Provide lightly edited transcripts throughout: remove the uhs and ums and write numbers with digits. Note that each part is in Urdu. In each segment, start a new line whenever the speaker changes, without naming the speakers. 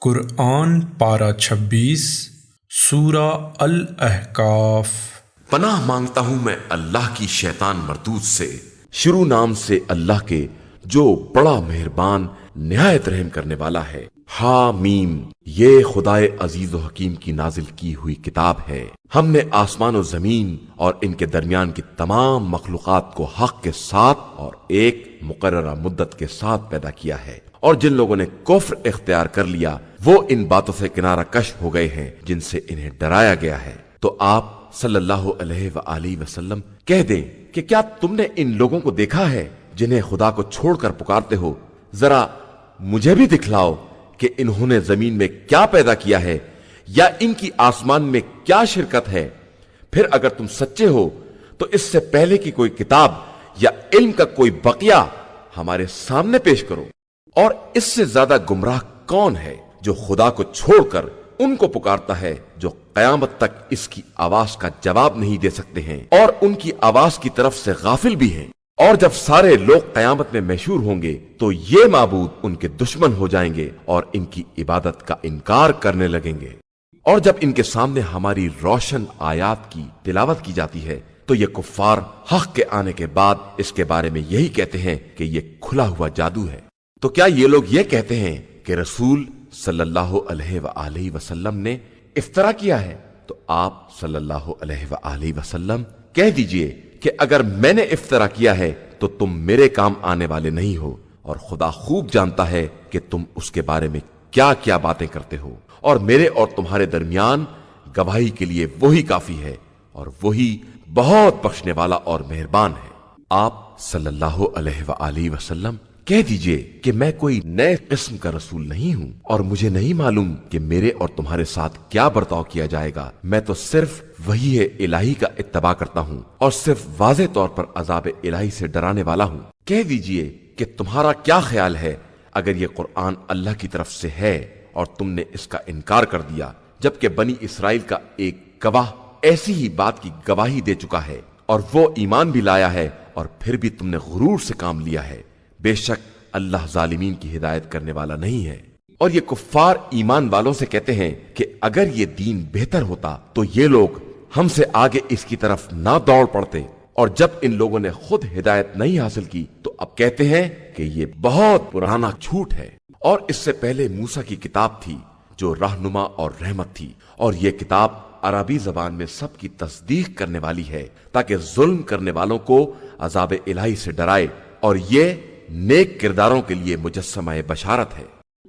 قرآن پارہ 26 سورہ الاحقاف۔
پناہ مانگتا ہوں میں اللہ کی شیطان مردود سے، شروع نام سے اللہ کے جو بڑا مہربان نہایت رحم کرنے والا ہے۔ حامیم، یہ خدائے عزیز و حکیم کی نازل کی ہوئی کتاب ہے۔ ہم نے آسمان و زمین اور ان کے درمیان کی تمام مخلوقات کو حق کے ساتھ اور ایک مقررہ مدت کے ساتھ پیدا کیا ہے، اور جن لوگوں نے کفر اختیار کر لیا وہ ان باتوں سے کنارہ کش ہو گئے ہیں جن سے انہیں ڈرایا گیا ہے۔ تو آپ صلی اللہ علیہ وآلہ وسلم کہہ دیں کہ کیا تم نے ان لوگوں کو دیکھا ہے جنہیں خدا کو چھوڑ کر پکارتے ہو؟ ذرا مجھے بھی دکھلاؤ کہ انہوں نے زمین میں کیا پیدا کیا ہے، یا ان کی آسمان میں کیا شرکت ہے۔ پھر اگر تم سچے ہو تو اس سے پہلے کی کوئی کتاب یا علم کا کوئی بقیہ ہمارے سامنے پیش کرو۔ اور اس سے زیادہ گمراہ کون ہے جو خدا کو چھوڑ کر ان کو پکارتا ہے جو قیامت تک اس کی آواز کا جواب نہیں دے سکتے ہیں اور ان کی آواز کی طرف سے غافل بھی ہیں۔ اور جب سارے لوگ قیامت میں محشور ہوں گے تو یہ معبود ان کے دشمن ہو جائیں گے اور ان کی عبادت کا انکار کرنے لگیں گے۔ اور جب ان کے سامنے ہماری روشن آیات کی تلاوت کی جاتی ہے تو یہ کفار حق کے آنے کے بعد اس کے بارے میں یہی کہتے ہیں کہ یہ کھلا ہوا جادو ہے۔ تو کیا یہ لوگ یہ کہتے ہیں کہ رسول صلی اللہ علیہ وآلہ وسلم نے افترا کیا ہے؟ تو آپ صلی اللہ علیہ وآلہ وسلم کہہ دیجئے کہ اگر میں نے افترا کیا ہے تو تم میرے کام آنے والے نہیں ہو، اور خدا خوب جانتا ہے کہ تم اس کے بارے میں کیا کیا باتیں کرتے ہو، اور میرے اور تمہارے درمیان گواہی کے لیے وہی کافی ہے، اور وہی بہت بخشنے والا اور مہربان ہے۔ آپ صلی اللہ علیہ وآلہ وسلم کہہ دیجئے کہ میں کوئی نئے قسم کا رسول نہیں ہوں، اور مجھے نہیں معلوم کہ میرے اور تمہارے ساتھ کیا برتاؤ کیا جائے گا۔ میں تو صرف وحی الہی کا اتباع کرتا ہوں اور صرف واضح طور پر عذاب الہی سے ڈرانے والا ہوں۔ کہہ دیجئے کہ تمہارا کیا خیال ہے اگر یہ قرآن اللہ کی طرف سے ہے اور تم نے اس کا انکار کر دیا، جبکہ بنی اسرائیل کا ایک گواہ ایسی ہی بات کی گواہی دے چکا ہے اور وہ ایمان بھی لایا ہے، اور پھر بھی تم نے غرور سے کام لیا ہے۔ بے شک اللہ ظالمین کی ہدایت کرنے والا نہیں ہے۔ اور یہ کفار ایمان والوں سے کہتے ہیں کہ اگر یہ دین بہتر ہوتا تو یہ لوگ ہم سے آگے اس کی طرف نہ دوڑ پڑتے، اور جب ان لوگوں نے خود ہدایت نہیں حاصل کی تو اب کہتے ہیں کہ یہ بہت پرانا جھوٹ ہے۔ اور اس سے پہلے موسیٰ کی کتاب تھی جو رہنما اور رحمت تھی، اور یہ کتاب عربی زبان میں سب کی تصدیق کرنے والی ہے تاکہ ظلم کرنے والوں کو عذاب الہی سے ڈرائے، اور یہ نیک کرداروں کے لیے مجسمہ بشارت ہے۔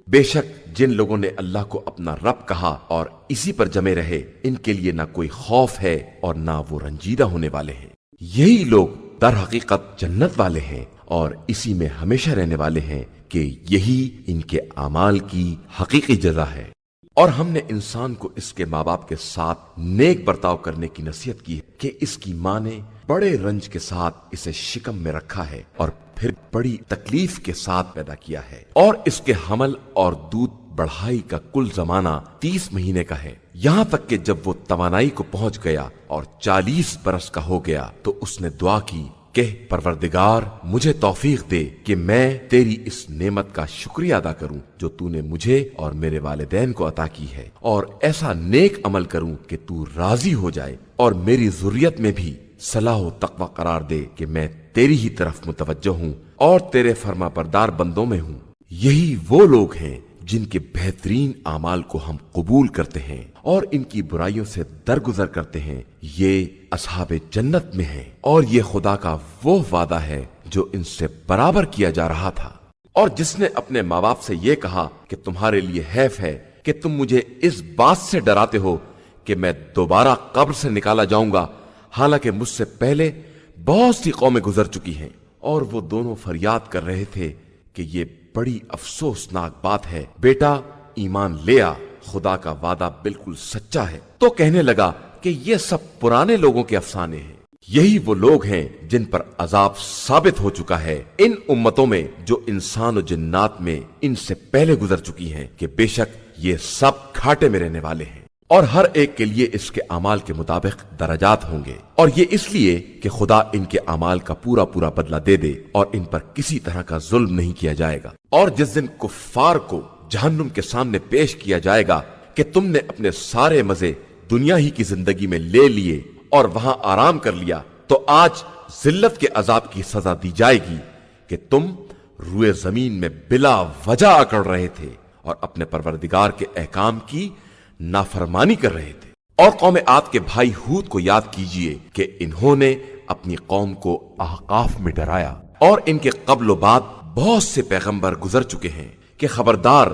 بے شک جن لوگوں نے اللہ کو اپنا رب کہا اور اسی پر جمے رہے، ان کے لیے نہ کوئی خوف ہے اور نہ وہ رنجیدہ ہونے والے ہیں۔ یہی لوگ در حقیقت جنت والے ہیں اور اسی میں ہمیشہ رہنے والے ہیں کہ یہی ان کے اعمال کی حقیقی جزا ہے۔ اور ہم نے انسان کو اس کے ماں باپ کے ساتھ نیک برتاؤ کرنے کی نصیحت کی ہے کہ اس کی ماں نے بڑے رنج کے ساتھ اسے شکم میں رکھا ہے اور پھر بڑی تکلیف کے ساتھ پیدا کیا ہے، اور اس کے حمل اور دودھ بڑھائی کا کل زمانہ 30 مہینے کا ہے، یہاں تک کہ جب وہ توانائی کو پہنچ گیا اور 40 برس کا ہو گیا تو اس نے دعا کی کہ پروردگار مجھے توفیق دے کہ میں تیری اس نعمت کا شکریہ ادا کروں جو تو نے مجھے اور میرے والدین کو عطا کی ہے، اور ایسا نیک عمل کروں کہ تو راضی ہو جائے، اور میری ذریت میں بھی صلاح و تقوی قرار دے کہ میں تیری ہی طرف متوجہ ہوں اور تیرے فرما بردار بندوں میں ہوں۔ یہی وہ لوگ ہیں جن کے بہترین اعمال کو ہم قبول کرتے ہیں اور ان کی برائیوں سے درگزر کرتے ہیں، یہ اصحاب جنت میں ہیں، اور یہ خدا کا وہ وعدہ ہے جو ان سے برابر کیا جا رہا تھا۔ اور جس نے اپنے ماں باپ سے یہ کہا کہ تمہارے لیے حیف ہے کہ تم مجھے اس بات سے ڈراتے ہو کہ میں دوبارہ قبر سے نکالا جاؤں گا، حالانکہ مجھ سے پہلے بہت سی قومیں گزر چکی ہیں۔ اور وہ دونوں فریاد کر رہے تھے کہ یہ بڑی افسوسناک بات ہے، بیٹا ایمان لے آ، خدا کا وعدہ بالکل سچا ہے۔ تو کہنے لگا کہ یہ سب پرانے لوگوں کے افسانے ہیں۔ یہی وہ لوگ ہیں جن پر عذاب ثابت ہو چکا ہے ان امتوں میں جو انسان و جنات میں ان سے پہلے گزر چکی ہیں، کہ بے شک یہ سب گھاٹے میں رہنے والے ہیں، اور ہر ایک کے لیے اس کے اعمال کے مطابق درجات ہوں گے، اور یہ اس لیے کہ خدا ان کے اعمال کا پورا پورا بدلہ دے دے اور ان پر کسی طرح کا ظلم نہیں کیا جائے گا۔ اور جس دن کفار کو جہنم کے سامنے پیش کیا جائے گا کہ تم نے اپنے سارے مزے دنیا ہی کی زندگی میں لے لیے اور وہاں آرام کر لیا، تو آج ذلت کے عذاب کی سزا دی جائے گی کہ تم روئے زمین میں بلا وجہ اکڑ رہے تھے اور اپنے پروردگار کے احکام کی نافرمانی کر رہے تھے۔ اور قوم عاد کے بھائی ہود کو یاد کیجئے کہ انہوں نے اپنی قوم کو احقاف میں ڈرایا، اور ان کے قبل و بعد بہت سے پیغمبر گزر چکے ہیں کہ خبردار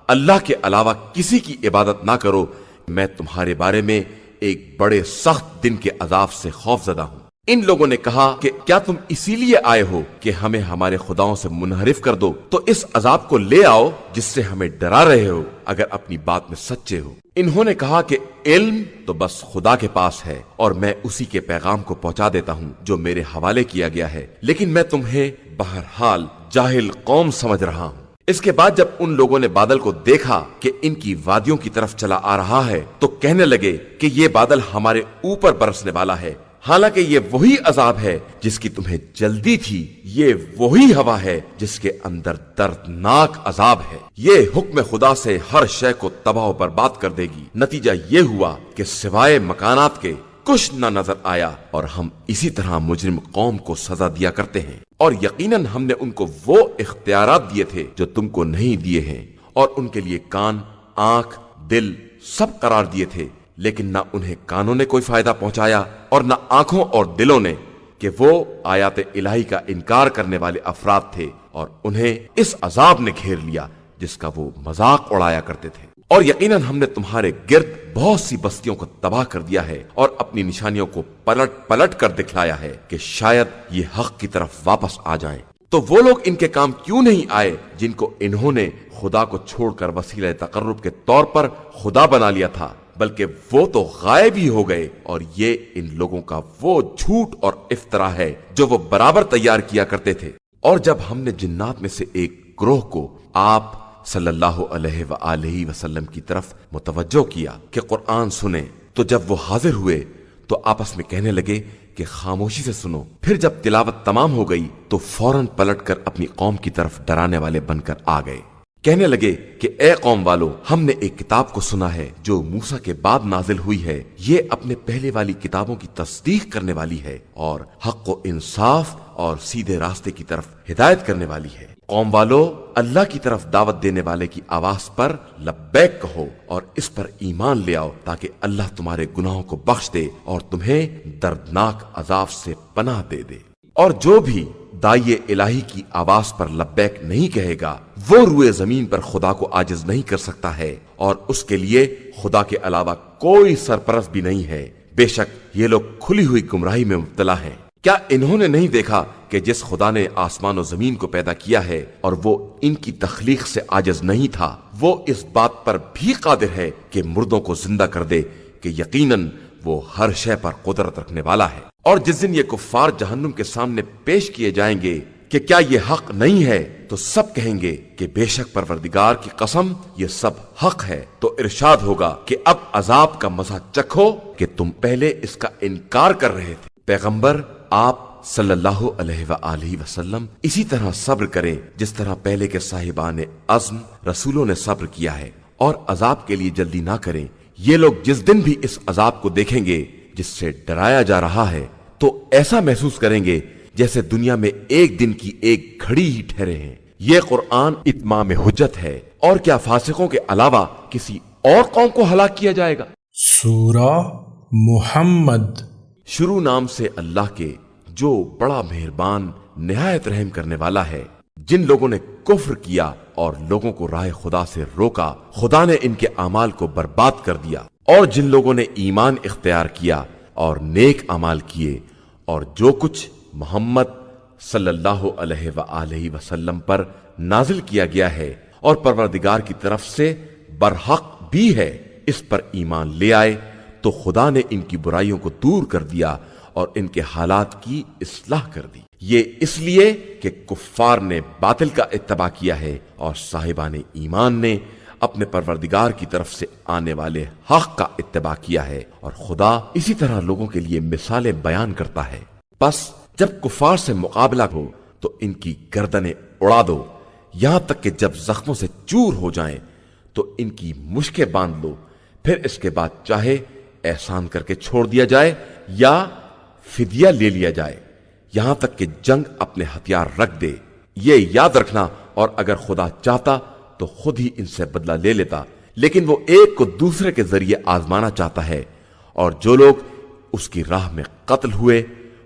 اللہ کے علاوہ کسی کی عبادت نہ کرو، میں تمہارے بارے میں ایک بڑے سخت دن کے عذاب سے خوف زدہ ہوں۔ ان لوگوں نے کہا کہ کیا تم اسی لیے آئے ہو کہ ہمیں ہمارے خداؤں سے منحرف کر دو؟ تو اس عذاب کو لے آؤ جس سے ہمیں ڈرا رہے ہو، اگر اپنی بات میں سچے ہو۔ انہوں نے کہا کہ علم تو بس خدا کے پاس ہے، اور میں اسی کے پیغام کو پہنچا دیتا ہوں جو میرے حوالے کیا گیا ہے، لیکن میں تمہیں بہرحال جاہل قوم سمجھ رہا ہوں۔ اس کے بعد جب ان لوگوں نے بادل کو دیکھا کہ ان کی وادیوں کی طرف چلا آ رہا ہے، تو کہنے لگے کہ یہ بادل ہمارے اوپر برسنے والا ہے، حالانکہ یہ وہی عذاب ہے جس کی تمہیں جلدی تھی، یہ وہی ہوا ہے جس کے اندر دردناک عذاب ہے، یہ حکم خدا سے ہر شے کو تباہ و برباد کر دے گی۔ نتیجہ یہ ہوا کہ سوائے مکانات کے کچھ نہ نظر آیا، اور ہم اسی طرح مجرم قوم کو سزا دیا کرتے ہیں، اور یقیناً ہم نے ان کو وہ اختیارات دیے تھے جو تم کو نہیں دیے ہیں، اور ان کے لیے کان، آنکھ، دل سب قرار دیے تھے، لیکن نہ انہیں کانوں نے کوئی فائدہ پہنچایا اور نہ آنکھوں اور دلوں نے، کہ وہ آیات الہی کا انکار کرنے والے افراد تھے، اور انہیں اس عذاب نے گھیر لیا جس کا وہ مذاق اڑایا کرتے تھے۔ اور یقیناً ہم نے تمہارے گرد بہت سی بستیوں کو تباہ کر دیا ہے، اور اپنی نشانیوں کو پلٹ پلٹ کر دکھلایا ہے کہ شاید یہ حق کی طرف واپس آ جائیں۔ تو وہ لوگ ان کے کام کیوں نہیں آئے جن کو انہوں نے خدا کو چھوڑ کر وسیلہ تقرب کے طور پر خدا بنا لیا تھا، بلکہ وہ تو غائب ہی ہو گئے، اور یہ ان لوگوں کا وہ جھوٹ اور افطرا ہے جو وہ برابر تیار کیا کرتے تھے۔ اور جب ہم نے جنات میں سے ایک گروہ کو آپ صلی اللہ علیہ وآلہ وسلم کی طرف متوجہ کیا کہ قرآن سنیں، تو جب وہ حاضر ہوئے تو آپس میں کہنے لگے کہ خاموشی سے سنو۔ پھر جب تلاوت تمام ہو گئی تو فوراً پلٹ کر اپنی قوم کی طرف ڈرانے والے بن کر آ گئے، کہنے لگے کہ اے قوم والو، ہم نے ایک کتاب کو سنا ہے جو موسیٰ کے بعد نازل ہوئی ہے، یہ اپنے پہلے والی کتابوں کی تصدیق کرنے والی ہے، اور حق و انصاف اور سیدھے راستے کی طرف ہدایت کرنے والی ہے۔ قوم والو، اللہ کی طرف دعوت دینے والے کی آواز پر لبیک کہو اور اس پر ایمان لے آؤ، تاکہ اللہ تمہارے گناہوں کو بخش دے اور تمہیں دردناک عذاب سے پناہ دے دے۔ اور جو بھی داعی الہی کی آواز پر لبیک نہیں کہے گا، وہ روئے زمین پر خدا کو عاجز نہیں کر سکتا ہے، اور اس کے لیے خدا کے علاوہ کوئی سرپرست بھی نہیں ہے۔ بے شک یہ لوگ کھلی ہوئی گمراہی میں مبتلا ہیں۔ کیا انہوں نے نہیں دیکھا کہ جس خدا نے آسمان و زمین کو پیدا کیا ہے اور وہ ان کی تخلیق سے عاجز نہیں تھا، وہ اس بات پر بھی قادر ہے کہ مردوں کو زندہ کر دے، کہ یقیناً وہ ہر شے پر قدرت رکھنے والا ہے۔ اور جس دن یہ کفار جہنم کے سامنے پیش کیے جائیں گے کہ کیا یہ حق نہیں ہے، تو سب کہیں گے کہ بے شک پروردگار کی قسم یہ سب حق ہے۔ تو ارشاد ہوگا کہ اب عذاب کا مزہ چکھو کہ تم پہلے اس کا انکار کر رہے تھے۔ پیغمبر آپ صلی اللہ علیہ وآلہ وسلم اسی طرح صبر کریں جس طرح پہلے کے صاحبان عزم رسولوں نے صبر کیا ہے، اور عذاب کے لیے جلدی نہ کریں۔ یہ لوگ جس دن بھی اس عذاب کو دیکھیں گے جس سے ڈرایا جا رہا ہے، تو ایسا محسوس کریں گے جیسے دنیا میں ایک دن کی ایک گھڑی ہی ٹھہرے ہیں۔ یہ قرآن اتمام حجت ہے، اور کیا فاسقوں کے علاوہ کسی اور قوم کو ہلاک کیا جائے گا؟
سورہ محمد۔
شروع نام سے اللہ کے جو بڑا مہربان نہایت رحم کرنے والا ہے۔ جن لوگوں نے کفر کیا اور لوگوں کو راہ خدا سے روکا، خدا نے ان کے اعمال کو برباد کر دیا، اور جن لوگوں نے ایمان اختیار کیا اور نیک اعمال کیے، اور جو کچھ محمد صلی اللہ علیہ وآلہ وسلم پر نازل کیا گیا ہے اور پروردگار کی طرف سے برحق بھی ہے، اس پر ایمان لے آئے، تو خدا نے ان کی برائیوں کو دور کر دیا اور ان کے حالات کی اصلاح کر دی۔ یہ اس لیے کہ کفار نے باطل کا اتباع کیا ہے اور صاحبان ایمان نے اپنے پروردگار کی طرف سے آنے والے حق کا اتباع کیا ہے، اور خدا اسی طرح لوگوں کے لیے مثالیں بیان کرتا ہے۔ بس جب کفار سے مقابلہ ہو تو ان کی گردنیں اڑا دو، یہاں تک کہ جب زخموں سے چور ہو جائیں تو ان کی مشکیں باندھ لو، پھر اس کے بعد چاہے احسان کر کے چھوڑ دیا جائے یا فدیہ لے لیا جائے، یہاں تک کہ جنگ اپنے ہتھیار رکھ دے۔ یہ یاد رکھنا، اور اگر خدا چاہتا تو خود ہی ان سے بدلہ لے لیتا، لیکن وہ ایک کو دوسرے کے ذریعے آزمانا چاہتا ہے، اور جو لوگ اس کی راہ میں قتل ہوئے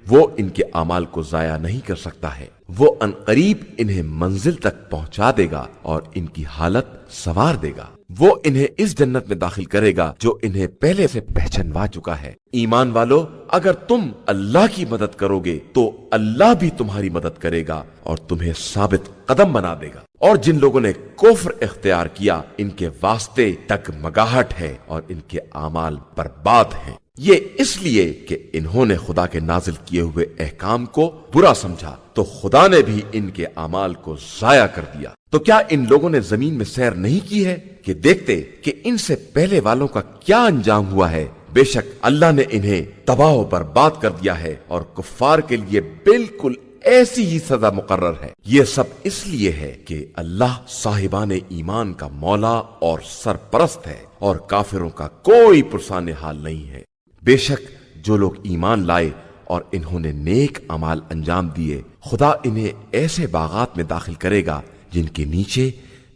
وہ ان کے اعمال کو ضائع نہیں کر سکتا ہے۔ وہ عنقریب انہیں منزل تک پہنچا دے گا اور ان کی حالت سنوار دے گا۔ وہ انہیں اس جنت میں داخل کرے گا جو انہیں پہلے سے پہچانوا چکا ہے۔ ایمان والو، اگر تم اللہ کی مدد کرو گے تو اللہ بھی تمہاری مدد کرے گا اور تمہیں ثابت قدم بنا دے گا۔ اور جن لوگوں نے کفر اختیار کیا ان کے واسطے ڈگمگاہٹ ہے اور ان کے اعمال برباد ہیں، یہ اس لیے کہ انہوں نے خدا کے نازل کیے ہوئے احکام کو برا سمجھا تو خدا نے بھی ان کے اعمال کو ضائع کر دیا۔ تو کیا ان لوگوں نے زمین میں سیر نہیں کی ہے کہ دیکھتے کہ ان سے پہلے والوں کا کیا انجام ہوا ہے؟ بے شک اللہ نے انہیں تباہ و برباد کر دیا ہے اور کفار کے لیے بالکل ایسی ہی سزا مقرر ہے۔ یہ سب اس لیے ہے کہ اللہ صاحبان ایمان کا مولا اور سرپرست ہے اور کافروں کا کوئی پرسان حال نہیں ہے۔ بے شک جو لوگ ایمان لائے اور انہوں نے نیک اعمال انجام دیے، خدا انہیں ایسے باغات میں داخل کرے گا جن کے نیچے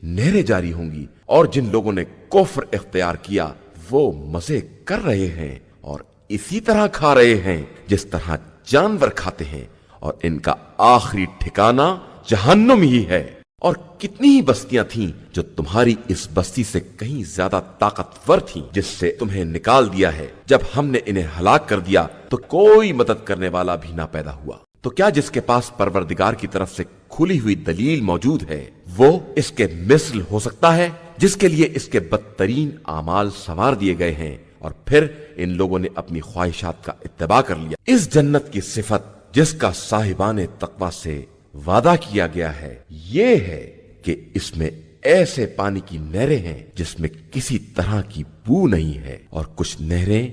نہریں جاری ہوں گی، اور جن لوگوں نے کفر اختیار کیا وہ مزے کر رہے ہیں اور اسی طرح کھا رہے ہیں جس طرح جانور کھاتے ہیں، اور ان کا آخری ٹھکانہ جہنم ہی ہے۔ اور کتنی ہی بستیاں تھیں جو تمہاری اس بستی سے کہیں زیادہ طاقتور تھیں جس سے تمہیں نکال دیا ہے، جب ہم نے انہیں ہلاک کر دیا تو کوئی مدد کرنے والا بھی نہ پیدا ہوا۔ تو کیا جس کے پاس پروردگار کی طرف سے کھلی ہوئی دلیل موجود ہے وہ اس کے مثل ہو سکتا ہے، جس کے لیے اس کے بدترین اعمال سنوار دیے گئے ہیں اور پھر ان لوگوں نے اپنی خواہشات کا اتباع کر لیا؟ اس جنت کی صفت جس کا صاحبان تقوی سے وعدہ کیا گیا ہے یہ ہے کہ اس میں ایسے پانی کی نہریں ہیں جس میں کسی طرح کی بو نہیں ہے، اور کچھ نہریں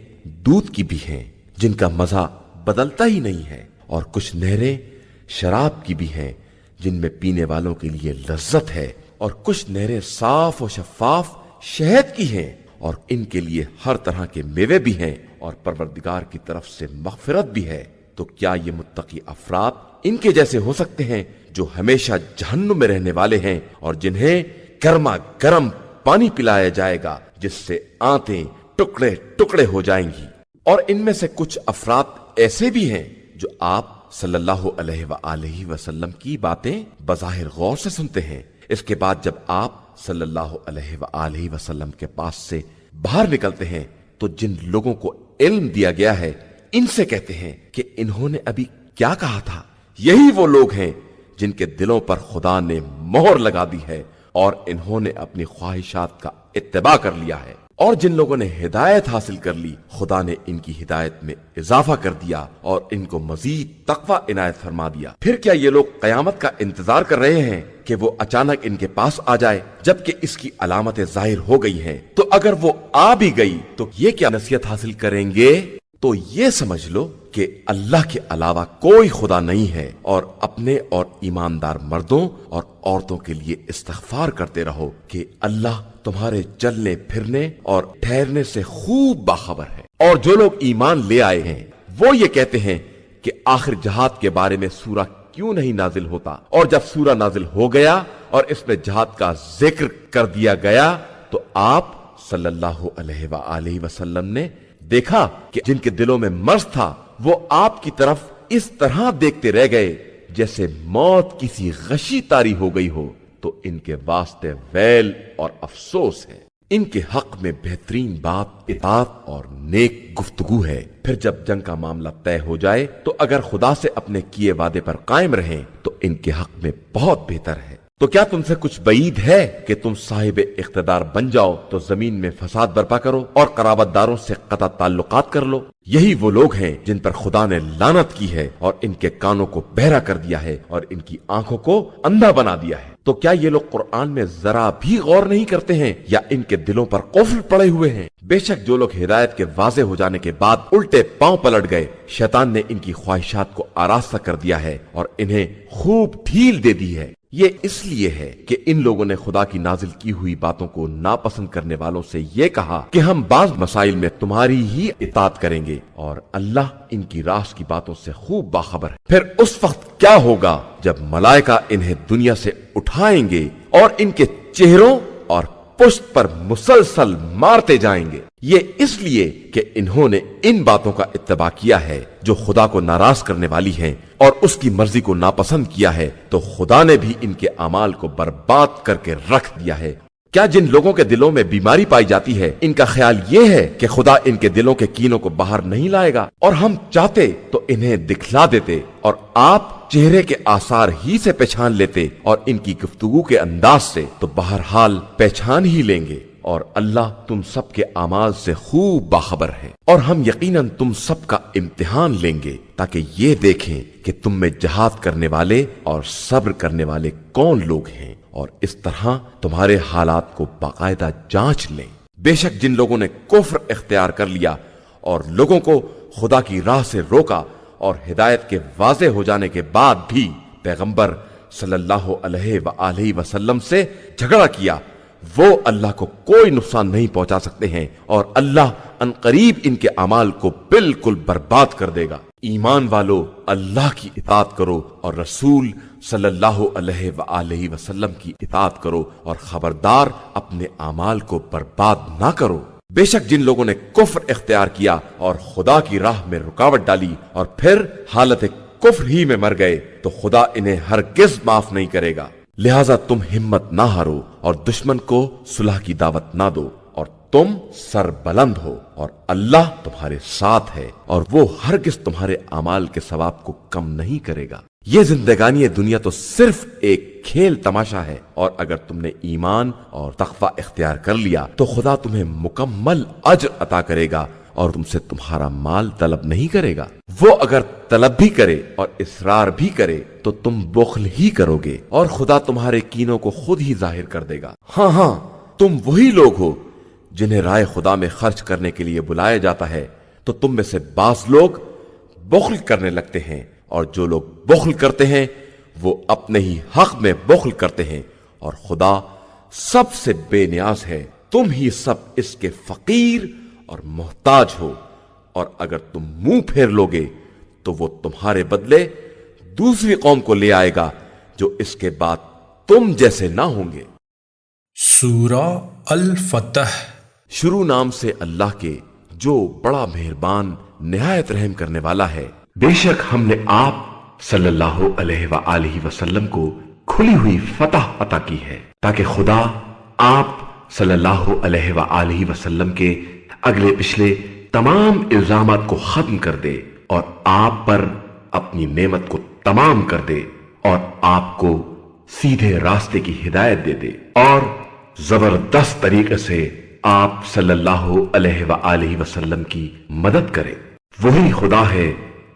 دودھ کی بھی ہیں جن کا مزہ بدلتا ہی نہیں ہے، اور کچھ نہریں شراب کی بھی ہیں جن میں پینے والوں کے لیے لذت ہے، اور کچھ نہریں صاف و شفاف شہد کی ہیں، اور ان کے لیے ہر طرح کے میوے بھی ہیں، اور پروردگار کی طرف سے مغفرت بھی ہے۔ تو کیا یہ متقی افراد ان کے جیسے ہو سکتے ہیں جو ہمیشہ جہنم میں رہنے والے ہیں اور جنہیں گرما گرم پانی پلایا جائے گا جس سے آنتیں ٹکڑے ٹکڑے ہو جائیں گی؟ اور ان میں سے کچھ افراد ایسے بھی ہیں جو آپ صلی اللہ علیہ وآلہ وسلم کی باتیں بظاہر غور سے سنتے ہیں، اس کے بعد جب آپ صلی اللہ علیہ وآلہ وسلم کے پاس سے باہر نکلتے ہیں تو جن لوگوں کو علم دیا گیا ہے ان سے کہتے ہیں کہ انہوں نے ابھی کیا کہا تھا؟ یہی وہ لوگ ہیں جن کے دلوں پر خدا نے مہر لگا دی ہے اور انہوں نے اپنی خواہشات کا اتباع کر لیا ہے۔ اور جن لوگوں نے ہدایت حاصل کر لی خدا نے ان کی ہدایت میں اضافہ کر دیا اور ان کو مزید تقوی عنایت فرما دیا۔ پھر کیا یہ لوگ قیامت کا انتظار کر رہے ہیں کہ وہ اچانک ان کے پاس آ جائے جبکہ اس کی علامتیں ظاہر ہو گئی ہیں؟ تو اگر وہ آ بھی گئی تو یہ کیا نصیحت حاصل کریں گے؟ تو یہ سمجھ لو کہ اللہ کے علاوہ کوئی خدا نہیں ہے، اور اپنے اور ایماندار مردوں اور عورتوں کے لیے استغفار کرتے رہو کہ اللہ تمہارے چلنے پھرنے اور ٹھہرنے سے خوب باخبر ہے۔ اور جو لوگ ایمان لے آئے ہیں وہ یہ کہتے ہیں کہ آخر جہاد کے بارے میں سورہ کیوں نہیں نازل ہوتا؟ اور جب سورہ نازل ہو گیا اور اس میں جہاد کا ذکر کر دیا گیا تو آپ صلی اللہ علیہ وآلہ وسلم نے دیکھا کہ جن کے دلوں میں مرض تھا وہ آپ کی طرف اس طرح دیکھتے رہ گئے جیسے موت کسی غشی طاری ہو گئی ہو، تو ان کے واسطے ویل اور افسوس ہے۔ ان کے حق میں بہترین بات اطاعت اور نیک گفتگو ہے۔ پھر جب جنگ کا معاملہ طے ہو جائے تو اگر خدا سے اپنے کیے وعدے پر قائم رہیں تو ان کے حق میں بہت بہتر ہے۔ تو کیا تم سے کچھ بعید ہے کہ تم صاحب اقتدار بن جاؤ تو زمین میں فساد برپا کرو اور قرابت داروں سے قطع تعلقات کر لو؟ یہی وہ لوگ ہیں جن پر خدا نے لعنت کی ہے اور ان کے کانوں کو بہرا کر دیا ہے اور ان کی آنکھوں کو اندھا بنا دیا ہے۔ تو کیا یہ لوگ قرآن میں ذرا بھی غور نہیں کرتے ہیں یا ان کے دلوں پر قفل پڑے ہوئے ہیں؟ بے شک جو لوگ ہدایت کے واضح ہو جانے کے بعد الٹے پاؤں پلٹ گئے، شیطان نے ان کی خواہشات کو آراستہ کر دیا ہے اور انہیں خوب ڈھیل دے دی ہے۔ یہ اس لیے ہے کہ ان لوگوں نے خدا کی نازل کی ہوئی باتوں کو ناپسند کرنے والوں سے یہ کہا کہ ہم بعض مسائل میں تمہاری ہی اطاعت کریں گے، اور اللہ ان کی راز کی باتوں سے خوب باخبر ہے۔ پھر اس وقت کیا ہوگا جب ملائکہ انہیں دنیا سے اٹھائیں گے اور ان کے چہروں اور پشت پر مسلسل مارتے جائیں گے، یہ اس لیے کہ انہوں نے ان باتوں کا اتباع کیا ہے جو خدا کو ناراض کرنے والی ہیں اور اس کی مرضی کو ناپسند کیا ہے، تو خدا نے بھی ان کے اعمال کو برباد کر کے رکھ دیا ہے۔ کیا جن لوگوں کے دلوں میں بیماری پائی جاتی ہے ان کا خیال یہ ہے کہ خدا ان کے دلوں کے کینوں کو باہر نہیں لائے گا؟ اور ہم چاہتے تو انہیں دکھلا دیتے اور آپ چہرے کے آثار ہی سے پہچان لیتے، اور ان کی گفتگو کے انداز سے تو بہرحال پہچان ہی لیں گے، اور اللہ تم سب کے اعمال سے خوب باخبر ہے۔ اور ہم یقیناً تم سب کا امتحان لیں گے تاکہ یہ دیکھیں کہ تم میں جہاد کرنے والے اور صبر کرنے والے کون لوگ ہیں، اور اس طرح تمہارے حالات کو باقاعدہ جانچ لیں۔ بے شک جن لوگوں نے کفر اختیار کر لیا اور لوگوں کو خدا کی راہ سے روکا اور ہدایت کے واضح ہو جانے کے بعد بھی پیغمبر صلی اللہ علیہ وآلہ وسلم سے جھگڑا کیا، وہ اللہ کو کوئی نقصان نہیں پہنچا سکتے ہیں، اور اللہ عنقریب ان کے اعمال کو بالکل برباد کر دے گا۔ ایمان والو، اللہ کی اطاعت کرو اور رسول صلی اللہ علیہ وآلہ وسلم کی اطاعت کرو، اور خبردار اپنے اعمال کو برباد نہ کرو۔ بے شک جن لوگوں نے کفر اختیار کیا اور خدا کی راہ میں رکاوٹ ڈالی اور پھر حالت کفر ہی میں مر گئے، تو خدا انہیں ہرگز معاف نہیں کرے گا۔ لہذا تم ہمت نہ ہارو اور دشمن کو صلح کی دعوت نہ دو، اور تم سر بلند ہو، اور اللہ تمہارے ساتھ ہے، اور وہ ہرگز تمہارے اعمال کے ثواب کو کم نہیں کرے گا۔ یہ زندگانی دنیا تو صرف ایک کھیل تماشا ہے، اور اگر تم نے ایمان اور تقوی اختیار کر لیا تو خدا تمہیں مکمل اجر عطا کرے گا، اور تم سے تمہارا مال طلب نہیں کرے گا۔ وہ اگر طلب بھی کرے اور اصرار بھی کرے تو تم بخل ہی کرو گے، اور خدا تمہارے کینوں کو خود ہی ظاہر کر دے گا۔ ہاں تم وہی لوگ ہو جنہیں رائے خدا میں خرچ کرنے کے لیے بلایا جاتا ہے، تو تم میں سے بعض لوگ بخل کرنے لگتے ہیں، اور جو لوگ بخل کرتے ہیں وہ اپنے ہی حق میں بخل کرتے ہیں، اور خدا سب سے بے نیاز ہے۔ تم ہی سب اس کے فقیر اور محتاج ہو، اور اگر تم منہ پھیر لوگے تو وہ تمہارے بدلے دوسری قوم کو لے آئے گا جو اس کے بعد تم جیسے نہ ہوں گے۔
سورہ الفتح۔
شروع نام سے اللہ کے جو بڑا مہربان نہایت رحم کرنے والا ہے۔ بے شک ہم نے آپ صلی اللہ علیہ وآلہ وسلم کو کھلی ہوئی فتح عطا کی ہے، تاکہ خدا آپ صلی اللہ علیہ وآلہ وسلم کے اگلے پچھلے تمام الزامات کو ختم کر دے، اور آپ پر اپنی نعمت کو تمام کر دے، اور آپ کو سیدھے راستے کی ہدایت دے دے، اور زبردست طریقے سے آپ صلی اللہ علیہ وآلہ وسلم کی مدد کرے۔ وہی خدا ہے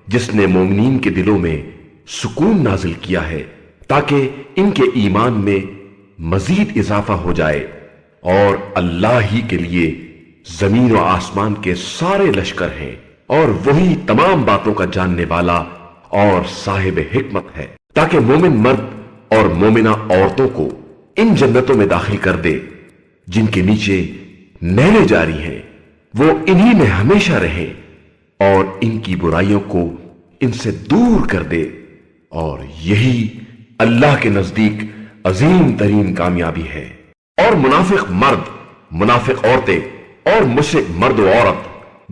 جس نے مومنین کے دلوں میں سکون نازل کیا ہے تاکہ ان کے ایمان میں مزید اضافہ ہو جائے، اور اللہ ہی کے لیے زمین و آسمان کے سارے لشکر ہیں، اور وہی تمام باتوں کا جاننے والا اور صاحب حکمت ہے، تاکہ مومن مرد اور مومنہ عورتوں کو ان جنتوں میں داخل کر دے جن کے نیچے نہریں جاری ہیں، وہ انہی میں ہمیشہ رہیں، اور ان کی برائیوں کو ان سے دور کر دے، اور یہی اللہ کے نزدیک عظیم ترین کامیابی ہے۔ اور منافق مرد، منافق عورتیں اور مشرک مرد و عورت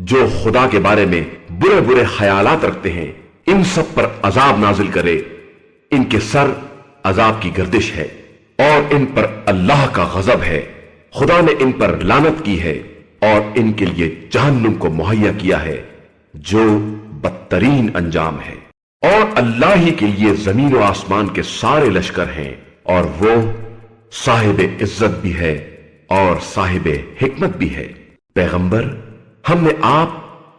جو خدا کے بارے میں برے برے خیالات رکھتے ہیں، ان سب پر عذاب نازل کرے۔ ان کے سر عذاب کی گردش ہے، اور ان پر اللہ کا غضب ہے۔ خدا نے ان پر لعنت کی ہے، اور ان کے لیے جہنم کو مہیا کیا ہے جو بدترین انجام ہے۔ اور اللہ ہی کے لیے زمین و آسمان کے سارے لشکر ہیں، اور وہ صاحب عزت بھی ہے اور صاحب حکمت بھی ہے۔ پیغمبر، ہم نے آپ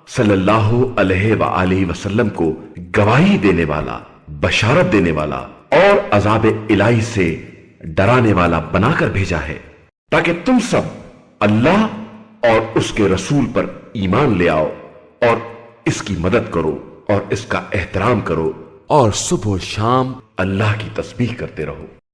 صلی اللہ علیہ وآلہ وسلم کو گواہی دینے والا، بشارت دینے والا اور عذاب الہی سے ڈرانے والا بنا کر بھیجا ہے، تاکہ تم سب اللہ اور اس کے رسول پر ایمان لے آؤ، اور اس کی مدد کرو اور اس کا احترام کرو، اور صبح و شام اللہ کی تسبیح کرتے رہو۔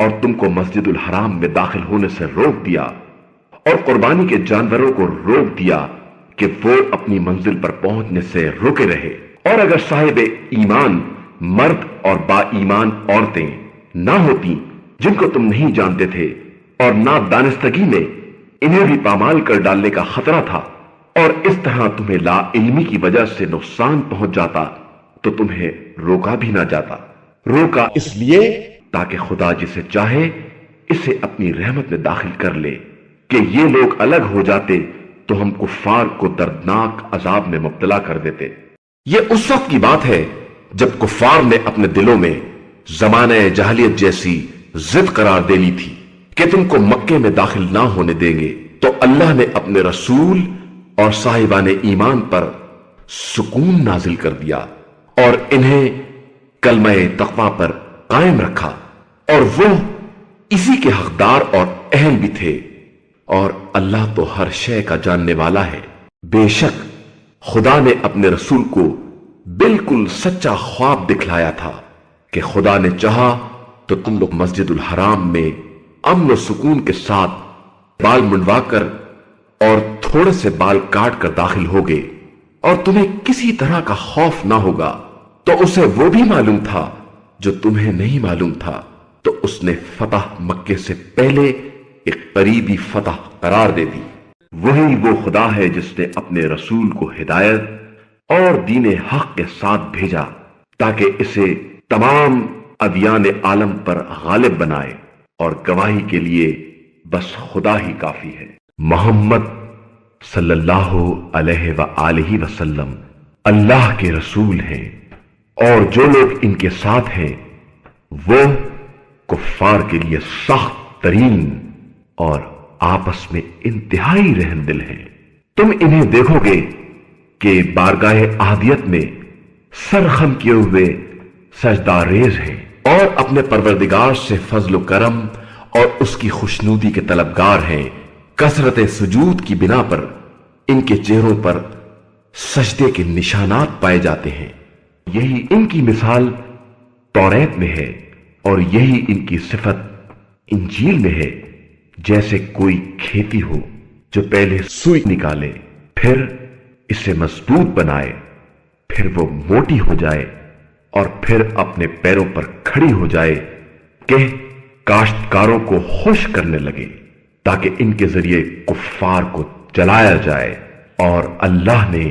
اور تم کو مسجد الحرام میں داخل ہونے سے روک دیا اور قربانی کے جانوروں کو روک دیا کہ وہ اپنی منزل پر پہنچنے سے رکے رہے، اور اگر صاحب ایمان مرد اور با ایمان عورتیں نہ ہوتی جن کو تم نہیں جانتے تھے اور نہ دانستگی میں انہیں بھی پامال کر ڈالنے کا خطرہ تھا، اور اس طرح تمہیں لا علمی کی وجہ سے نقصان پہنچ جاتا تو تمہیں روکا بھی نہ جاتا۔ روکا اس لیے تاکہ خدا جسے چاہے اسے اپنی رحمت میں داخل کر لے، کہ یہ لوگ الگ ہو جاتے تو ہم کفار کو دردناک عذاب میں مبتلا کر دیتے۔ یہ اس وقت کی بات ہے جب کفار نے اپنے دلوں میں زمانہ جاہلیت جیسی ضد قرار دے لی تھی کہ تم کو مکے میں داخل نہ ہونے دیں گے، تو اللہ نے اپنے رسول اور صاحبان ایمان پر سکون نازل کر دیا اور انہیں کلمہ تقوی پر قائم رکھا، اور وہ اسی کے حقدار اور اہل بھی تھے، اور اللہ تو ہر شے کا جاننے والا ہے۔ بے شک خدا نے اپنے رسول کو بالکل سچا خواب دکھلایا تھا کہ خدا نے چاہا تو تم لوگ مسجد الحرام میں امن و سکون کے ساتھ بال منڈوا کر اور تھوڑے سے بال کاٹ کر داخل ہوگے، اور تمہیں کسی طرح کا خوف نہ ہوگا۔ تو اسے وہ بھی معلوم تھا جو تمہیں نہیں معلوم تھا، تو اس نے فتح مکے سے پہلے ایک قریبی فتح قرار دے دی۔ وہی وہ خدا ہے جس نے اپنے رسول کو ہدایت اور دین حق کے ساتھ بھیجا تاکہ اسے تمام ادیان عالم پر غالب بنائے، اور گواہی کے لیے بس خدا ہی کافی ہے۔ محمد صلی اللہ علیہ وآلہ وسلم اللہ کے رسول ہیں، اور جو لوگ ان کے ساتھ ہیں وہ کفار کے لیے سخت ترین اور آپس میں انتہائی رحم دل ہیں۔ تم انہیں دیکھو گے کہ بارگاہ احدیت میں سرخم کیے ہوئے سجدہ ریز ہیں، اور اپنے پروردگار سے فضل و کرم اور اس کی خوشنودی کے طلبگار ہیں۔ کثرت سجود کی بنا پر ان کے چہروں پر سجدے کے نشانات پائے جاتے ہیں۔ یہی ان کی مثال توریت میں ہے، اور یہی ان کی صفت انجیل میں ہے، جیسے کوئی کھیتی ہو جو پہلے سوئی نکالے، پھر اسے مضبوط بنائے، پھر وہ موٹی ہو جائے اور پھر اپنے پیروں پر کھڑی ہو جائے کہ کاشتکاروں کو خوش کرنے لگے، تاکہ ان کے ذریعے کفار کو جلایا جائے۔ اور اللہ نے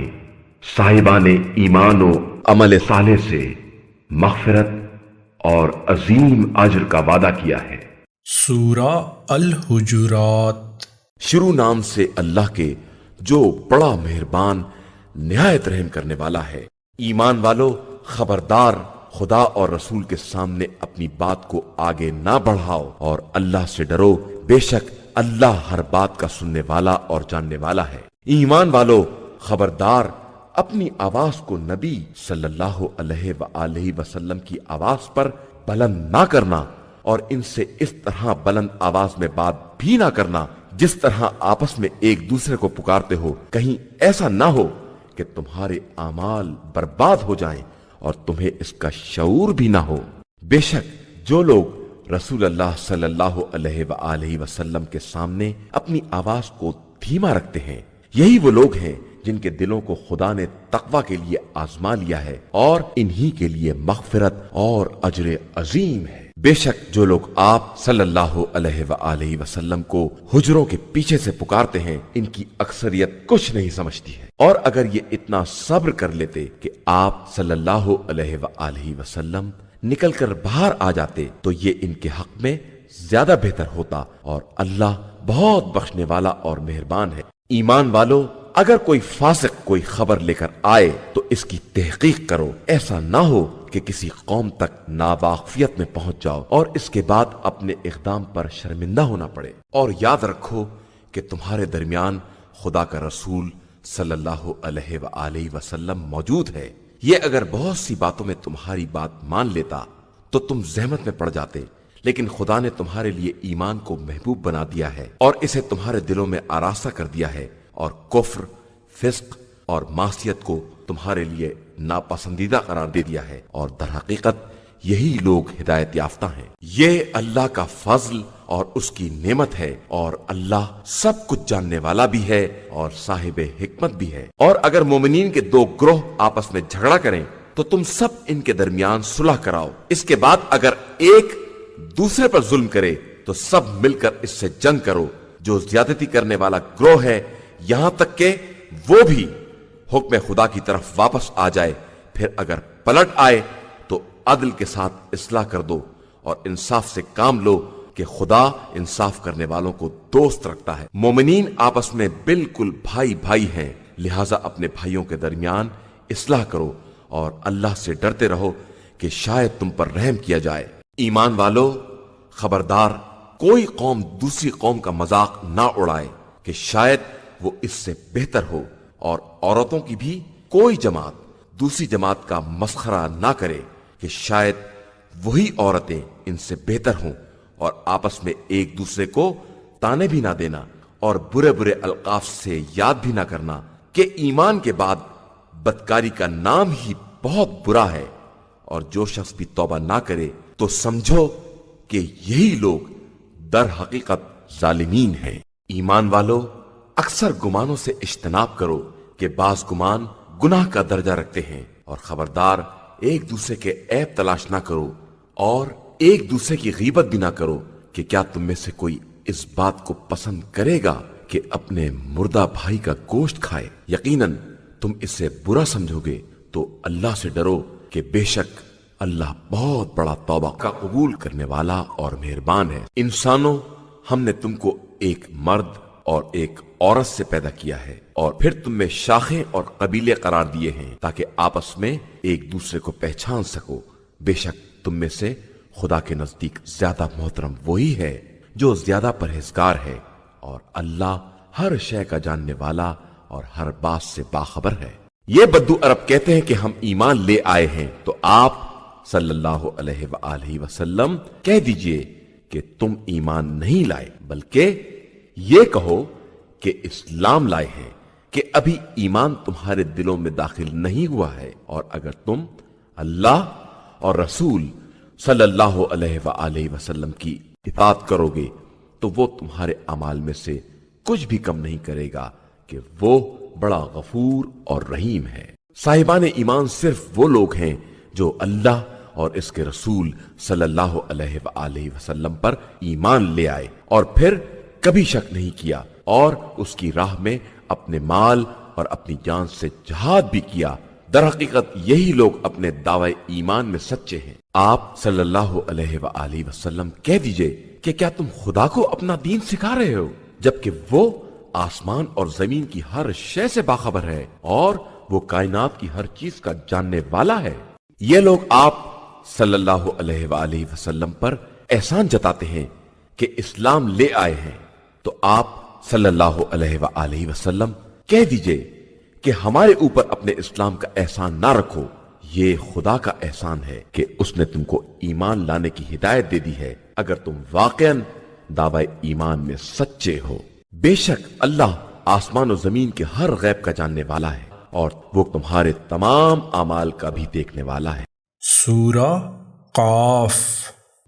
صاحبان ایمان و عمل صالح سے مغفرت اور عظیم اجر کا وعدہ کیا ہے۔
سورہ الحجرات۔
شروع نام سے اللہ کے جو بڑا مہربان نہایت رحم کرنے والا ہے۔ ایمان والو، خبردار، خدا اور رسول کے سامنے اپنی بات کو آگے نہ بڑھاؤ اور اللہ سے ڈرو، بے شک اللہ ہر بات کا سننے والا اور جاننے والا ہے۔ ایمان والو، خبردار، اپنی آواز کو نبی صلی اللہ علیہ وآلہ وسلم کی آواز پر بلند نہ کرنا، اور ان سے اس طرح بلند آواز میں بات بھی نہ کرنا جس طرح آپس میں ایک دوسرے کو پکارتے ہو، کہیں ایسا نہ ہو کہ تمہارے اعمال برباد ہو جائیں اور تمہیں اس کا شعور بھی نہ ہو۔ بے شک جو لوگ رسول اللہ صلی اللہ علیہ وآلہ وسلم کے سامنے اپنی آواز کو دھیما رکھتے ہیں، یہی وہ لوگ ہیں جن کے دلوں کو خدا نے تقوی کے لیے آزما لیا ہے، اور انہی کے لیے مغفرت اور اجر عظیم ہے۔ بے شک جو لوگ آپ صلی اللہ علیہ وآلہ وسلم کو حجروں کے پیچھے سے پکارتے ہیں، ان کی اکثریت کچھ نہیں سمجھتی ہے، اور اگر یہ اتنا صبر کر لیتے کہ آپ صلی اللہ علیہ وآلہ وسلم نکل کر باہر آ جاتے تو یہ ان کے حق میں زیادہ بہتر ہوتا، اور اللہ بہت بخشنے والا اور مہربان ہے۔ ایمان والو، اگر کوئی فاسق کوئی خبر لے کر آئے تو اس کی تحقیق کرو، ایسا نہ ہو کہ کسی قوم تک ناواقفیت میں پہنچ جاؤ اور اس کے بعد اپنے اقدام پر شرمندہ ہونا پڑے۔ اور یاد رکھو کہ تمہارے درمیان خدا کا رسول صلی اللہ علیہ وآلہ وسلم موجود ہے۔ یہ اگر بہت سی باتوں میں تمہاری بات مان لیتا تو تم زحمت میں پڑ جاتے، لیکن خدا نے تمہارے لیے ایمان کو محبوب بنا دیا ہے اور اسے تمہارے دلوں میں آراستہ کر دیا ہے، اور کفر، فسق اور معصیت کو تمہارے لیے ناپسندیدہ قرار دے دیا ہے، اور در حقیقت یہی لوگ ہدایت یافتہ ہیں۔ یہ اللہ کا فضل اور اس کی نعمت ہے، اور اللہ سب کچھ جاننے والا بھی ہے اور صاحب حکمت بھی ہے۔ اور اگر مومنین کے دو گروہ آپس میں جھگڑا کریں تو تم سب ان کے درمیان صلح کراؤ، اس کے بعد اگر ایک دوسرے پر ظلم کرے تو سب مل کر اس سے جنگ کرو۔ جو زیادتی کرنے والا گروہ ہے یہاں تک کہ وہ بھی حکم خدا کی طرف واپس آ جائے، پھر اگر پلٹ آئے تو عدل کے ساتھ اصلاح کر دو اور انصاف سے کام لو کہ خدا انصاف کرنے والوں کو دوست رکھتا ہے۔ مومنین آپس میں بالکل بھائی بھائی ہیں، لہٰذا اپنے بھائیوں کے درمیان اصلاح کرو اور اللہ سے ڈرتے رہو کہ شاید تم پر رحم کیا جائے۔ ایمان والو، خبردار کوئی قوم دوسری قوم کا مذاق نہ اڑائے کہ شاید وہ اس سے بہتر ہو، اور عورتوں کی بھی کوئی جماعت دوسری جماعت کا مسخرہ نہ کرے کہ شاید وہی عورتیں ان سے بہتر ہوں، اور آپس میں ایک دوسرے کو تانے بھی نہ دینا اور برے برے القاب سے یاد بھی نہ کرنا کہ ایمان کے بعد بدکاری کا نام ہی بہت برا ہے، اور جو شخص بھی توبہ نہ کرے تو سمجھو کہ یہی لوگ در حقیقت ظالمین ہیں۔ ایمان والو، اکثر گمانوں سے اجتناب کرو کہ بعض گمان گناہ کا درجہ رکھتے ہیں، اور خبردار ایک دوسرے کے عیب تلاش نہ کرو اور ایک دوسرے کی غیبت بھی نہ کرو کہ کیا تم میں سے کوئی اس بات کو پسند کرے گا کہ اپنے مردہ بھائی کا گوشت کھائے؟ یقیناً تم اس سے برا سمجھو گے تو اللہ سے ڈرو کہ بے شک اللہ بہت بڑا توبہ کا قبول کرنے والا اور مہربان ہے۔ انسانوں، ہم نے تم کو ایک مرد اور ایک عورت سے پیدا کیا ہے، اور پھر تم میں شاخیں اور قبیلے قرار دیے ہیں تاکہ آپس میں ایک دوسرے کو پہچان سکو۔ بے شک تم میں سے خدا کے نزدیک زیادہ محترم وہی ہے جو زیادہ پرہیزگار ہے، اور اللہ ہر شے کا جاننے والا اور ہر بات سے باخبر ہے۔ یہ بدو عرب کہتے ہیں کہ ہم ایمان لے آئے ہیں، تو آپ صلی اللہ علیہ وآلہ وسلم کہہ دیجئے کہ تم ایمان نہیں لائے، بلکہ یہ کہو کہ اسلام لائے ہیں، کہ ابھی ایمان تمہارے دلوں میں داخل نہیں ہوا ہے، اور اگر تم اللہ اور رسول صلی اللہ علیہ وآلہ وسلم کی اطاعت کرو گے تو وہ تمہارے اعمال میں سے کچھ بھی کم نہیں کرے گا کہ وہ بڑا غفور اور رحیم ہے۔ صاحبان ایمان صرف وہ لوگ ہیں جو اللہ اور اس کے رسول صلی اللہ علیہ وآلہ وسلم پر ایمان لے آئے اور پھر کبھی شک نہیں کیا اور اس کی راہ میں اپنے مال اور اپنی جان سے جہاد بھی کیا۔ در حقیقت یہی لوگ اپنے دعوی ایمان میں سچے ہیں۔ آپ صلی اللہ علیہ وآلہ وسلم کہہ دیجئے کہ کیا تم خدا کو اپنا دین سکھا رہے ہو جبکہ وہ آسمان اور زمین کی ہر شے سے باخبر ہے اور وہ کائنات کی ہر چیز کا جاننے والا ہے۔ یہ لوگ آپ صلی اللہ علیہ وآلہ وسلم پر احسان جتاتے ہیں کہ اسلام لے آئے ہیں، تو آپ صلی اللہ علیہ وآلہ وسلم کہہ دیجئے کہ ہمارے اوپر اپنے اسلام کا احسان نہ رکھو، یہ خدا کا احسان ہے کہ اس نے تم کو ایمان لانے کی ہدایت دے دی ہے اگر تم واقعاً دعوی ایمان میں سچے ہو۔ بے شک اللہ آسمان و زمین کے ہر غیب کا جاننے والا ہے اور وہ تمہارے تمام اعمال کا بھی دیکھنے والا ہے۔
سورہ قاف۔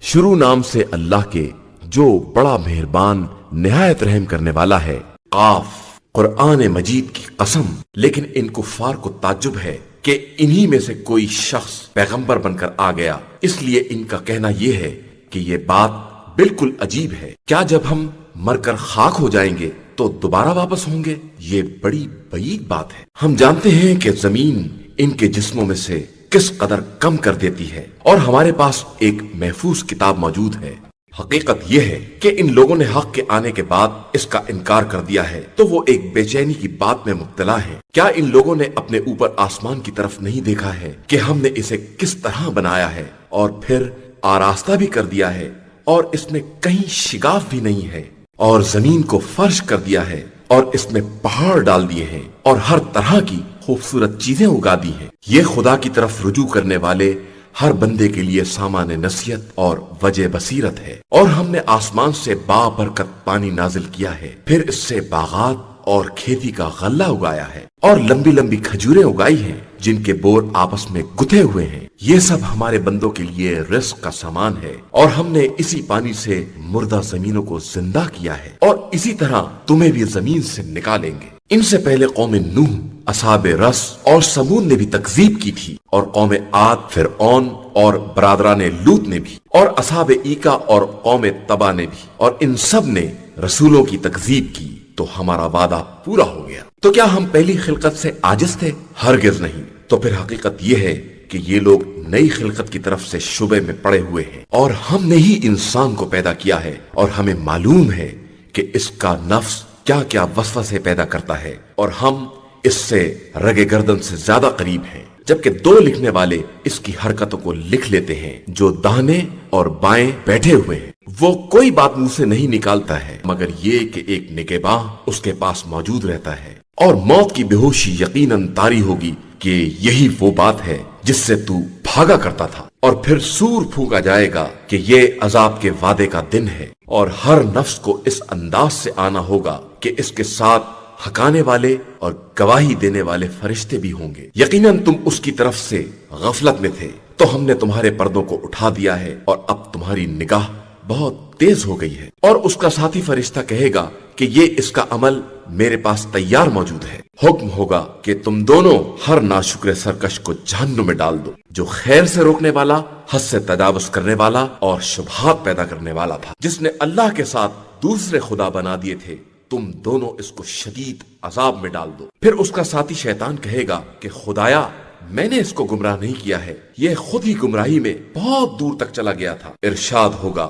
شروع نام سے اللہ کے جو بڑا مہربان نہایت رحم کرنے والا ہے۔ قاف، قرآن مجید کی قسم، لیکن ان کفار کو تعجب ہے کہ انہی میں سے کوئی شخص پیغمبر بن کر آ گیا، اس لیے ان کا کہنا یہ ہے کہ یہ بات بالکل عجیب ہے۔ کیا جب ہم مر کر خاک ہو جائیں گے تو دوبارہ واپس ہوں گے؟ یہ بڑی بعید بات ہے۔ ہم جانتے ہیں کہ زمین ان کے جسموں میں سے کس قدر کم کر دیتی ہے اور ہمارے پاس ایک محفوظ کتاب موجود ہے۔ حقیقت یہ ہے کہ ان لوگوں نے حق کے آنے کے بعد اس کا انکار کر دیا ہے تو وہ ایک بے چینی کی بات میں مبتلا ہے۔ کیا ان لوگوں نے اپنے اوپر آسمان کی طرف نہیں دیکھا ہے کہ ہم نے اسے کس طرح بنایا ہے اور پھر آراستہ بھی کر دیا ہے اور اس میں کہیں شگاف بھی نہیں ہے، اور زمین کو فرش کر دیا ہے اور اس میں پہاڑ ڈال دیے ہیں اور ہر طرح کی خوبصورت چیزیں اگا دی ہیں۔ یہ خدا کی طرف رجوع کرنے والے ہر بندے کے لیے سامان نصیحت اور وجہ بصیرت ہے۔ اور ہم نے آسمان سے بابرکت پانی نازل کیا ہے، پھر اس سے باغات اور کھیتی کا غلہ اگایا ہے اور لمبی لمبی کھجوریں اگائی ہیں جن کے بور آپس میں گتھے ہوئے ہیں، یہ سب ہمارے بندوں کے لیے رزق کا سامان ہے، اور ہم نے اسی پانی سے مردہ زمینوں کو زندہ کیا ہے، اور اسی طرح تمہیں بھی زمین سے نکالیں گے۔ ان سے پہلے قوم نوح، اصحاب رس اور سمود نے بھی تکذیب کی تھی، اور قوم عاد، فرعون اور برادران لوط نے بھی، اور اصحاب ایکا اور قوم تبا نے بھی، اور ان سب نے رسولوں کی تکذیب کی تو ہمارا وعدہ پورا ہو گیا۔ تو کیا ہم پہلی خلقت سے عاجز تھے؟ ہرگز نہیں۔ تو پھر حقیقت یہ ہے کہ یہ لوگ نئی خلقت کی طرف سے شبے میں پڑے ہوئے ہیں، اور ہم نے ہی انسان کو پیدا کیا ہے، اور ہمیں معلوم ہے کہ اس کا نفس کیا کیا وسوسے پیدا کرتا ہے، اور ہم اس سے رگ گردن سے زیادہ قریب ہیں، جبکہ دو لکھنے والے اس کی حرکتوں کو لکھ لیتے ہیں، جو داہنے اور بائیں بیٹھے ہوئے ہیں۔ وہ کوئی بات منہ سے نہیں نکالتا ہے مگر یہ کہ ایک نگہباں اس کے پاس موجود رہتا ہے، اور موت کی بے ہوشی یقیناً طاری ہوگی کہ یہی وہ بات ہے جس سے تو بھاگا کرتا تھا، اور پھر سور پھونکا جائے گا کہ یہ عذاب کے وعدے کا دن ہے، اور ہر نفس کو اس انداز سے آنا ہوگا کہ اس کے ساتھ حکانے والے اور گواہی دینے والے فرشتے بھی ہوں گے۔ یقیناً تم اس کی طرف سے غفلت میں تھے، تو ہم نے تمہارے پردوں کو اٹھا دیا ہے، اور اب تمہاری نگاہ بہت تیز ہو گئی ہے۔ اور اس کا ساتھی فرشتہ کہے گا کہ یہ اس کا عمل میرے پاس تیار موجود ہے۔ حکم ہوگا کہ تم دونوں ہر ناشکر سرکش کو جہنم میں ڈال دو، جو خیر سے روکنے والا، حد سے تجاوز کرنے والا اور شبہات پیدا کرنے والا تھا، جس نے اللہ کے ساتھ دوسرے خدا بنا دیے تھے۔ تم دونوں اس کو شدید عذاب میں ڈال دو۔ پھر اس کا ساتھی شیطان کہے گا کہ خدایا، میں نے اس کو گمراہ نہیں کیا ہے، یہ خود ہی گمراہی میں بہت دور تک چلا گیا تھا۔ ارشاد ہوگا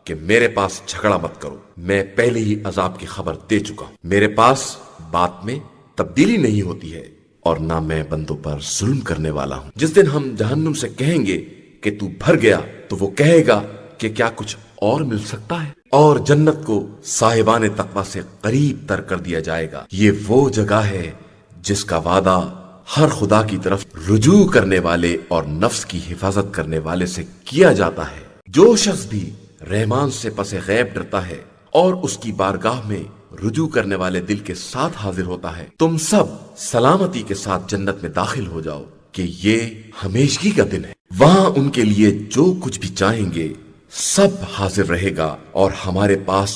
کہ میرے پاس جھگڑا مت کرو، میں پہلے ہی عذاب کی خبر دے چکا ہوں، میرے پاس بات میں تبدیلی نہیں ہوتی ہے، اور نہ میں بندوں پر ظلم کرنے والا ہوں۔ جس دن ہم جہنم سے کہیں گے کہ تو بھر گیا، تو وہ کہے گا کہ کیا کچھ اور مل سکتا ہے، اور جنت کو صاحبان تقوی سے قریب تر کر دیا جائے گا۔ یہ وہ جگہ ہے جس کا وعدہ ہر خدا کی طرف رجوع کرنے والے اور نفس کی حفاظت کرنے والے سے کیا جاتا ہے۔ جو شخص بھی رحمان سے پس غیب ڈرتا ہے اور اس کی بارگاہ میں رجوع کرنے والے دل کے ساتھ حاضر ہوتا ہے، تم سب سلامتی کے ساتھ جنت میں داخل ہو جاؤ، کہ یہ ہمیشگی کا دن ہے۔ وہاں ان کے لیے جو کچھ بھی چاہیں گے سب حاضر رہے گا، اور ہمارے پاس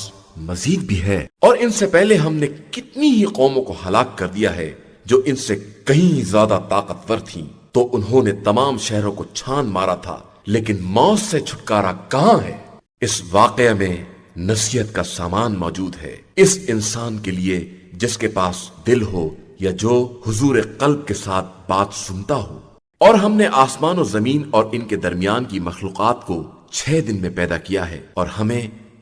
مزید بھی ہے۔ اور ان سے پہلے ہم نے کتنی ہی قوموں کو ہلاک کر دیا ہے جو ان سے کہیں زیادہ طاقتور تھیں، تو انہوں نے تمام شہروں کو چھان مارا تھا، لیکن موت سے چھٹکارا کہاں ہے؟ اس واقعہ میں نصیحت کا سامان موجود ہے، اس انسان کے لیے جس کے پاس دل ہو یا جو حضور قلب کے ساتھ بات سنتا ہو۔ اور ہم نے آسمان و زمین اور ان کے درمیان کی مخلوقات کو 6 دن میں پیدا کیا ہے، اور ہمیں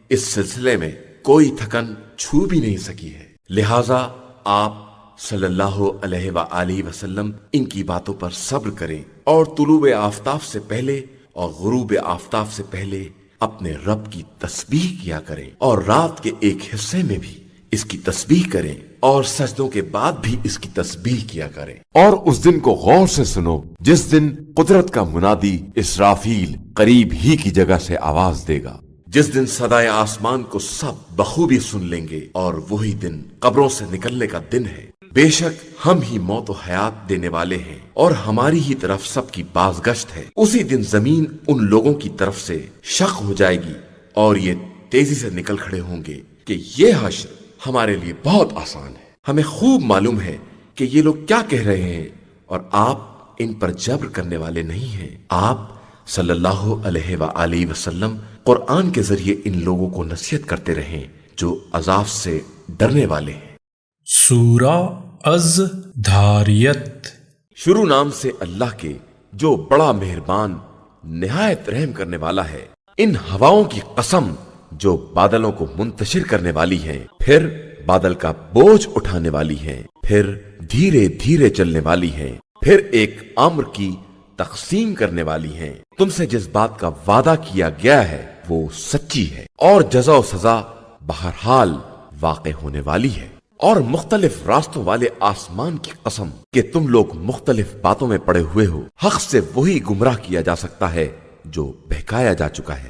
اس سلسلے میں کوئی تھکن چھو بھی نہیں سکی ہے، لہذا آپ صلی اللہ علیہ وآلہ وسلم ان کی باتوں پر صبر کریں، اور طلوع آفتاب سے پہلے اور غروب آفتاب سے پہلے اپنے رب کی تسبیح کیا کریں، اور رات کے ایک حصے میں بھی اس کی تسبیح کریں، اور سجدوں کے بعد بھی اس کی تسبیح کیا کریں۔
اور اس دن کو غور سے سنو جس دن قدرت کا منادی اسرافیل قریب ہی کی جگہ سے آواز دے گا،
جس دن صدائے آسمان کو سب بخوبی سن لیں گے، اور وہی دن قبروں سے نکلنے کا دن ہے۔ بے شک ہم ہی موت و حیات دینے والے ہیں، اور ہماری ہی طرف سب کی بازگشت ہے۔ اسی دن زمین ان لوگوں کی طرف سے شق ہو جائے گی، اور یہ تیزی سے نکل کھڑے ہوں گے کہ یہ حشر ہمارے لیے بہت آسان ہے۔ ہمیں خوب معلوم ہے کہ یہ لوگ کیا کہہ رہے ہیں، اور آپ ان پر جبر کرنے والے نہیں ہیں۔ آپ صلی اللہ علیہ وآلہ وسلم قرآن کے ذریعے ان لوگوں کو نصیحت کرتے رہیں جو عذاب سے ڈرنے والے ہیں۔
سورہ الذاریات۔
شروع نام سے اللہ کے جو بڑا مہربان نہایت رحم کرنے والا ہے۔ ان ہواؤں کی قسم جو بادلوں کو منتشر کرنے والی ہیں، پھر بادل کا بوجھ اٹھانے والی ہیں، پھر دھیرے دھیرے چلنے والی ہیں، پھر ایک امر کی تقسیم کرنے والی ہیں۔ تم سے جس بات کا وعدہ کیا گیا ہے وہ سچی ہے، اور جزا و سزا بہرحال واقع ہونے والی ہے۔ اور مختلف راستوں والے آسمان کی قسم کہ تم لوگ مختلف باتوں میں پڑے ہوئے ہو، حق سے وہی گمراہ کیا جا سکتا ہے جو بہکایا جا چکا ہے۔